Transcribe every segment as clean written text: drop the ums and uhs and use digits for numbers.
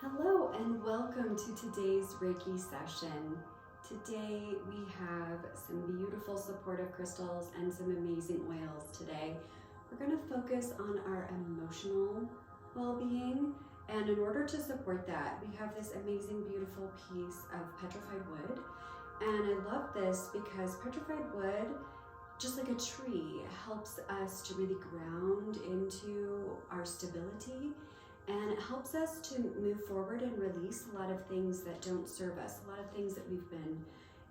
Hello and welcome to today's Reiki session. Today we have some beautiful supportive crystals and some amazing oils today. We're going to focus on our emotional well-being, and in order to support that, we have this amazing beautiful piece of petrified wood. And I love this because petrified wood, just like a tree, helps us to really ground into our stability. And it helps us to move forward and release a lot of things that don't serve us, a lot of things that we've been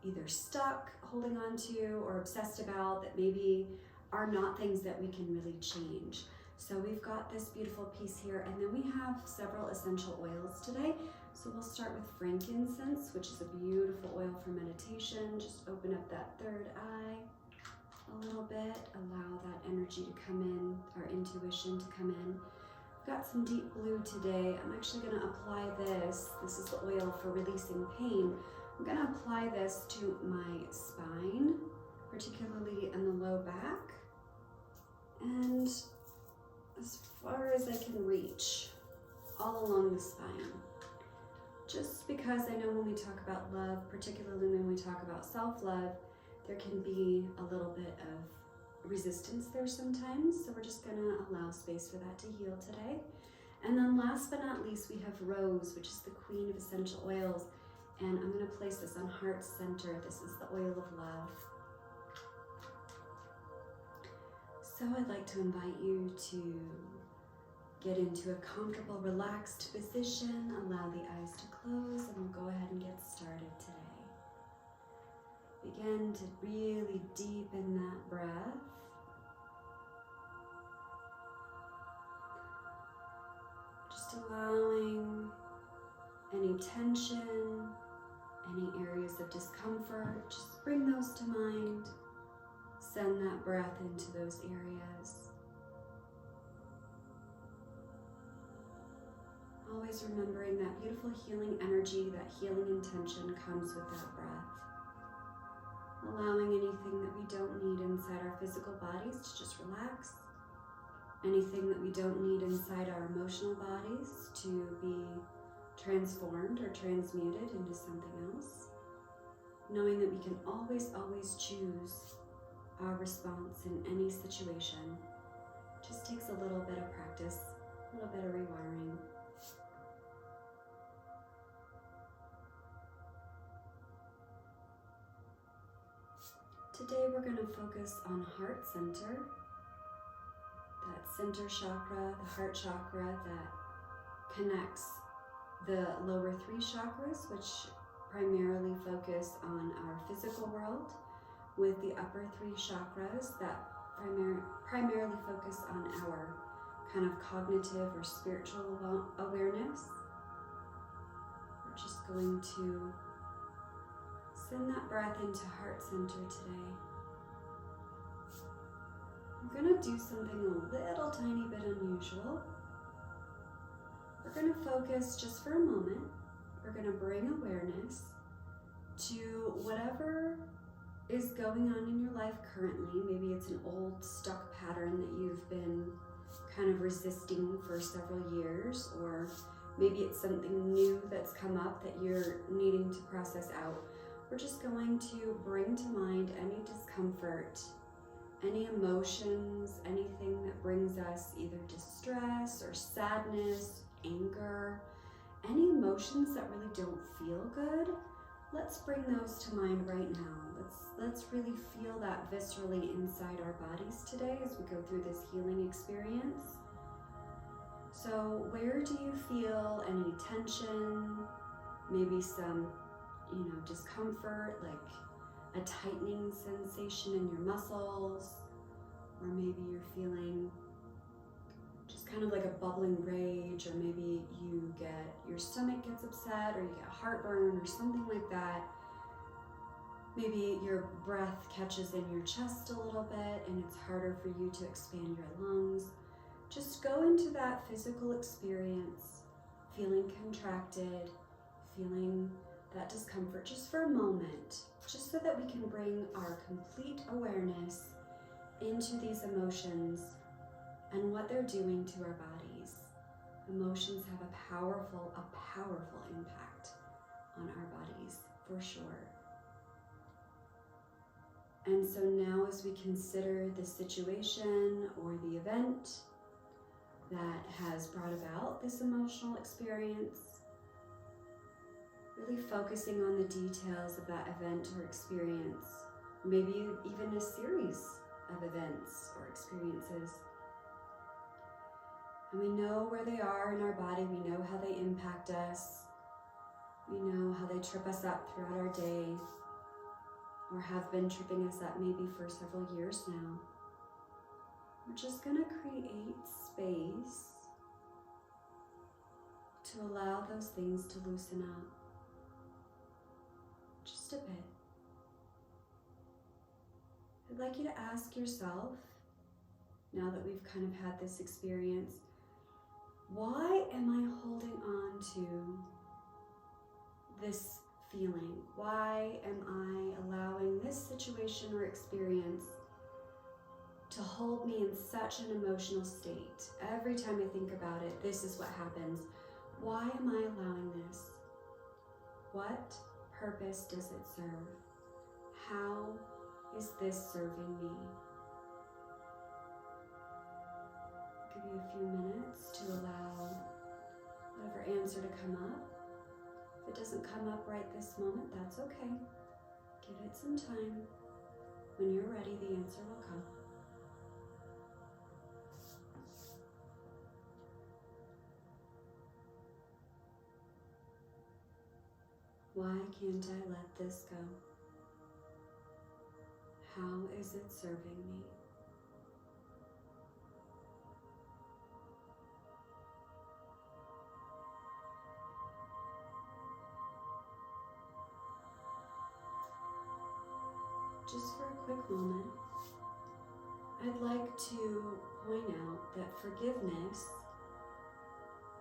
either stuck holding on to or obsessed about that maybe are not things that we can really change. So we've got this beautiful piece here, and then we have several essential oils today. So we'll start with frankincense, which is a beautiful oil for meditation. Just open up that third eye a little bit, allow that energy to come in, our intuition to come in. Got some deep blue today. I'm actually going to apply this. This is the oil for releasing pain. I'm going to apply this to my spine, particularly in the low back, and as far as I can reach, all along the spine. Just because I know when we talk about love, particularly when we talk about self-love, there can be a little bit of resistance there sometimes, so we're just going to allow space for that to heal today. And then last but not least, we have rose, which is the queen of essential oils, and I'm going to place this on heart center. This is the oil of love. So I'd like to invite you to get into a comfortable, relaxed position. Allow the eyes to close, and we'll go ahead and get started today. Begin to really deepen that breath. Just allowing any tension, any areas of discomfort, just bring those to mind. Send that breath into those areas. Always remembering that beautiful healing energy, that healing intention comes with that breath. Allowing anything that we don't need inside our physical bodies to just relax. Anything that we don't need inside our emotional bodies to be transformed or transmuted into something else. Knowing that we can always choose our response in any situation. Just takes a little bit of practice, a little bit of rewiring. Today we're going to focus on heart center, that center chakra, the heart chakra that connects the lower three chakras, which primarily focus on our physical world, with the upper three chakras that primarily focus on our kind of cognitive or spiritual awareness. We're just going to send that breath into heart center today. I'm going to do something a little tiny bit unusual. We're going to focus just for a moment. We're going to bring awareness to whatever is going on in your life currently. Maybe it's an old stuck pattern that you've been kind of resisting for several years, or maybe it's something new that's come up that you're needing to process out. We're just going to bring to mind any discomfort, any emotions, anything that brings us either distress or sadness, anger, any emotions that really don't feel good. Let's bring those to mind right now. Let's really feel that viscerally inside our bodies today as we go through this healing experience. So where do you feel any tension, maybe some discomfort, like a tightening sensation in your muscles, or maybe you're feeling just kind of like a bubbling rage, or maybe your stomach gets upset, or you get heartburn or something like that. Maybe your breath catches in your chest a little bit and it's harder for you to expand your lungs. Just go into that physical experience, feeling contracted, feeling that discomfort just for a moment, just so that we can bring our complete awareness into these emotions and what they're doing to our bodies. Emotions have a powerful impact on our bodies, for sure. And so now as we consider the situation or the event that has brought about this emotional experience, really focusing on the details of that event or experience, maybe even a series of events or experiences. And we know where they are in our body, we know how they impact us, we know how they trip us up throughout our day, or have been tripping us up maybe for several years now. We're just going to create space to allow those things to loosen up just a bit. I'd like you to ask yourself, now that we've kind of had this experience, why am I holding on to this feeling? Why am I allowing this situation or experience to hold me in such an emotional state? Every time I think about it, this is what happens. Why am I allowing this? What purpose does it serve? How is this serving me? I'll give you a few minutes to allow whatever answer to come up. If it doesn't come up right this moment, that's okay. Give it some time. When you're ready, the answer will come. Why can't I let this go? How is it serving me? Just for a quick moment, I'd like to point out that forgiveness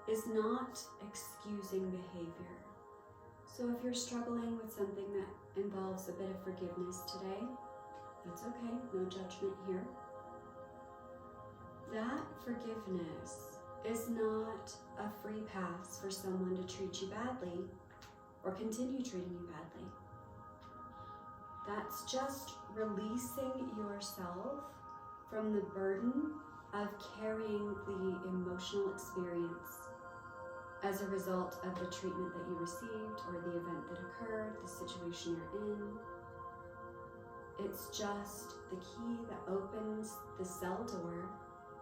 is not excusing behavior. So if you're struggling with something that involves a bit of forgiveness today, that's okay, no judgment here. That forgiveness is not a free pass for someone to treat you badly or continue treating you badly. That's just releasing yourself from the burden of carrying the emotional experience as a result of the treatment that you received or the event that occurred, the situation you're in. It's just the key that opens the cell door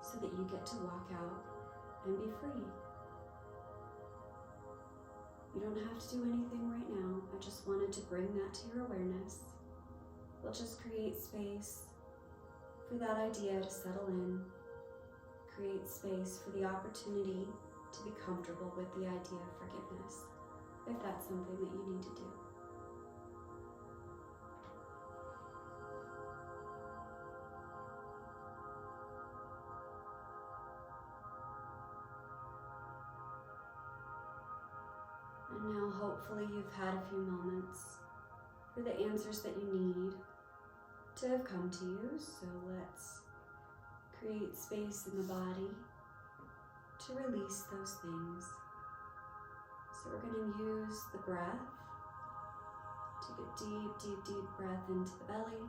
so that you get to walk out and be free. You don't have to do anything right now. I just wanted to bring that to your awareness. We'll just create space for that idea to settle in, create space for the opportunity to be comfortable with the idea of forgiveness, if that's something that you need to do. And now hopefully you've had a few moments for the answers that you need to have come to you. So let's create space in the body to release those things. So we're going to use the breath. Take a deep, deep, deep breath into the belly,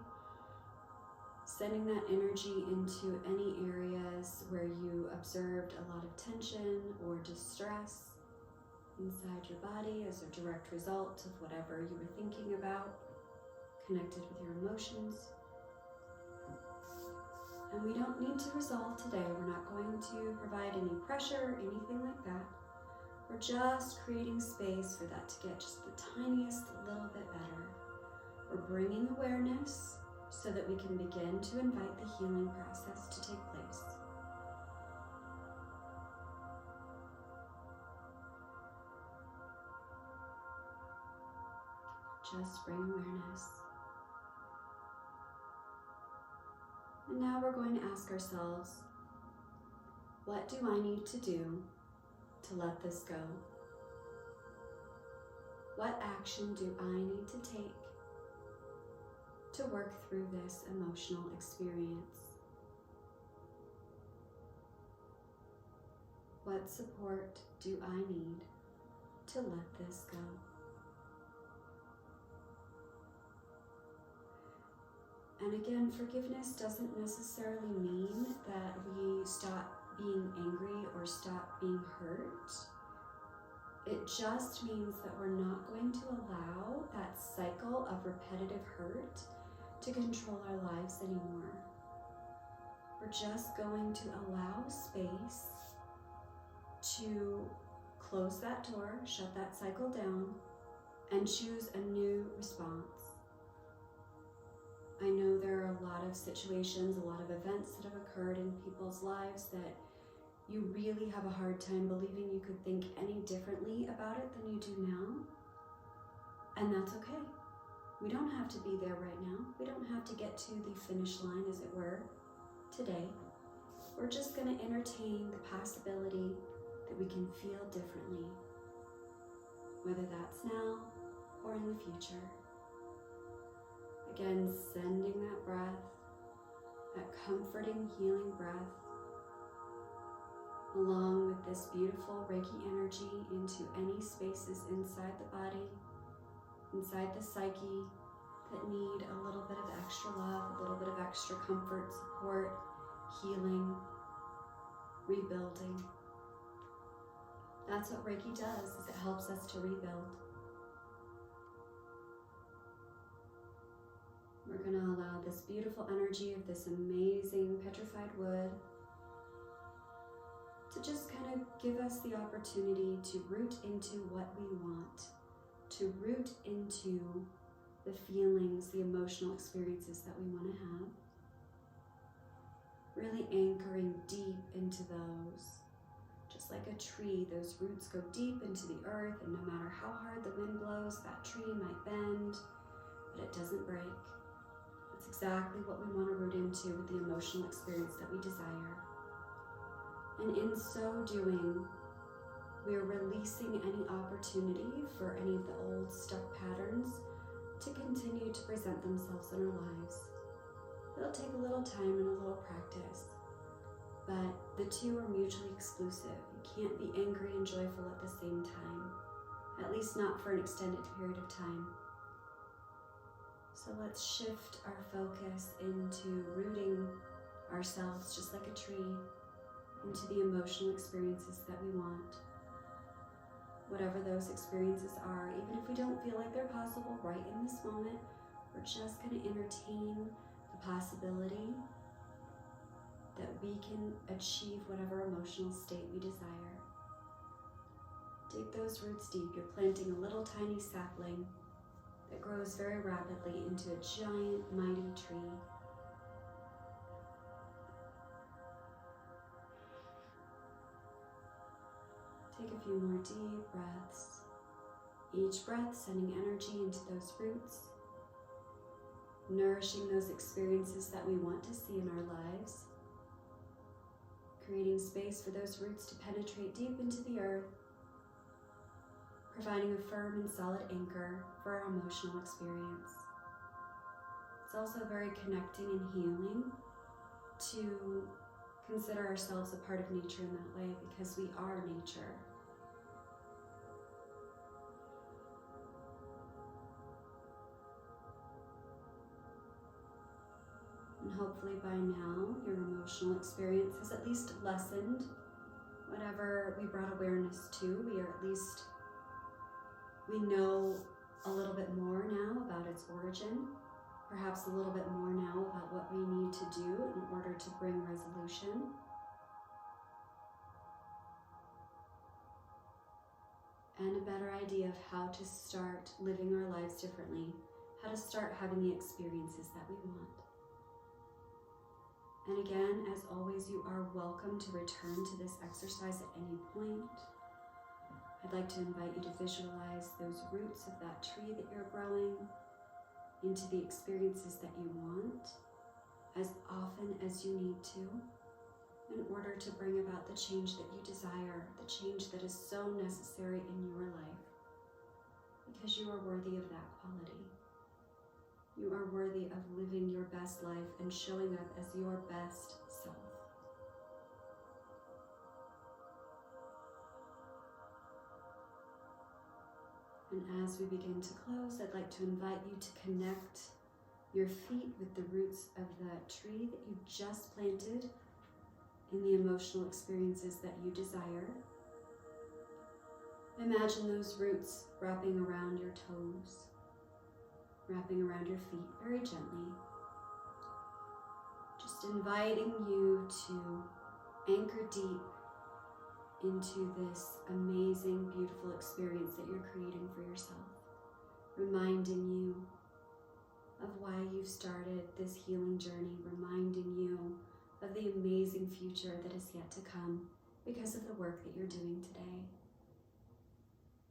sending that energy into any areas where you observed a lot of tension or distress inside your body as a direct result of whatever you were thinking about, connected with your emotions. And we don't need to resolve today. We're not going to provide any pressure or anything like that. We're just creating space for that to get just the tiniest little bit better. We're bringing awareness so that we can begin to invite the healing process to take place. Just bring awareness. And now we're going to ask ourselves, what do I need to do to let this go? What action do I need to take to work through this emotional experience? What support do I need to let this go? And again, forgiveness doesn't necessarily mean that we stop being angry or stop being hurt. It just means that we're not going to allow that cycle of repetitive hurt to control our lives anymore. We're just going to allow space to close that door, shut that cycle down, and choose a new response. I know there are a lot of situations, a lot of events that have occurred in people's lives that you really have a hard time believing you could think any differently about it than you do now. And that's okay. We don't have to be there right now. We don't have to get to the finish line, as it were, today. We're just going to entertain the possibility that we can feel differently, whether that's now or in the future. Again, sending that breath, that comforting, healing breath, along with this beautiful Reiki energy into any spaces inside the body, inside the psyche, that need a little bit of extra love, a little bit of extra comfort, support, healing, rebuilding. That's what Reiki does, is it helps us to rebuild. We're going to allow this beautiful energy of this amazing petrified wood to just kind of give us the opportunity to root into what we want, to root into the feelings, the emotional experiences that we want to have. Really anchoring deep into those. Just like a tree, those roots go deep into the earth, and no matter how hard the wind blows, that tree might bend, but it doesn't break. That's exactly what we want to root into with the emotional experience that we desire. And in so doing, we are releasing any opportunity for any of the old stuck patterns to continue to present themselves in our lives. It'll take a little time and a little practice, but the two are mutually exclusive. You can't be angry and joyful at the same time, at least not for an extended period of time. So let's shift our focus into rooting ourselves, just like a tree, into the emotional experiences that we want. Whatever those experiences are, even if we don't feel like they're possible right in this moment, we're just going to entertain the possibility that we can achieve whatever emotional state we desire. Dig those roots deep. You're planting a little tiny sapling that grows very rapidly into a giant, mighty tree. Take a few more deep breaths. Each breath sending energy into those roots, nourishing those experiences that we want to see in our lives, creating space for those roots to penetrate deep into the earth, providing a firm and solid anchor for our emotional experience. It's also very connecting and healing to consider ourselves a part of nature in that way, because we are nature. And hopefully by now, your emotional experience has at least lessened whatever we brought awareness to. We know a little bit more now about its origin, perhaps a little bit more now about what we need to do in order to bring resolution. And a better idea of how to start living our lives differently, how to start having the experiences that we want. And again, as always, you are welcome to return to this exercise at any point. I'd like to invite you to visualize those roots of that tree that you're growing into the experiences that you want as often as you need to in order to bring about the change that you desire, the change that is so necessary in your life, because you are worthy of that quality. You are worthy of living your best life and showing up as your best self. And as we begin to close, I'd like to invite you to connect your feet with the roots of the tree that you just planted in the emotional experiences that you desire. Imagine those roots wrapping around your toes, wrapping around your feet very gently. Just inviting you to anchor deep into this amazing, beautiful experience that you're creating for yourself, reminding you of why you've started this healing journey, reminding you of the amazing future that is yet to come because of the work that you're doing today.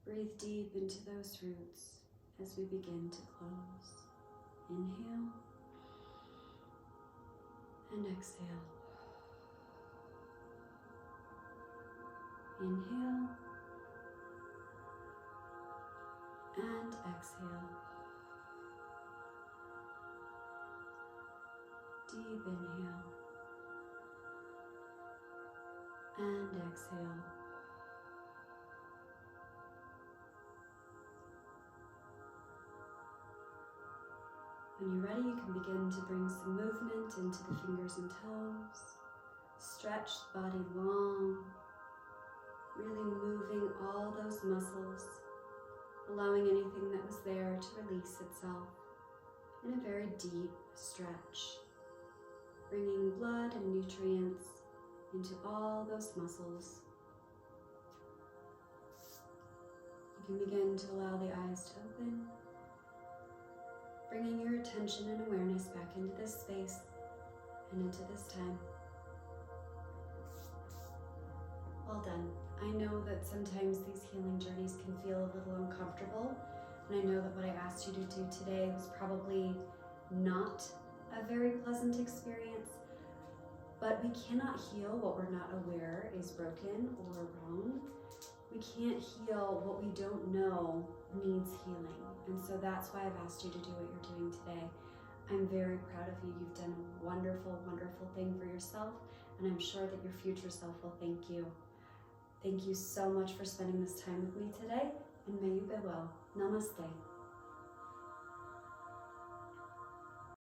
Breathe deep into those roots as we begin to close. Inhale and exhale. Inhale and exhale. Deep inhale and exhale. When you're ready, you can begin to bring some movement into the fingers and toes. Stretch the body long, really moving all those muscles, allowing anything that was there to release itself in a very deep stretch, bringing blood and nutrients into all those muscles. You can begin to allow the eyes to open, bringing your attention and awareness back into this space and into this time. Well done. I know that sometimes these healing journeys can feel a little uncomfortable, and I know that what I asked you to do today was probably not a very pleasant experience, but we cannot heal what we're not aware is broken or wrong. We can't heal what we don't know needs healing. And so that's why I've asked you to do what you're doing today. I'm very proud of you. You've done a wonderful, wonderful thing for yourself, and I'm sure that your future self will thank you. Thank you so much for spending this time with me today, and may you be well. Namaste.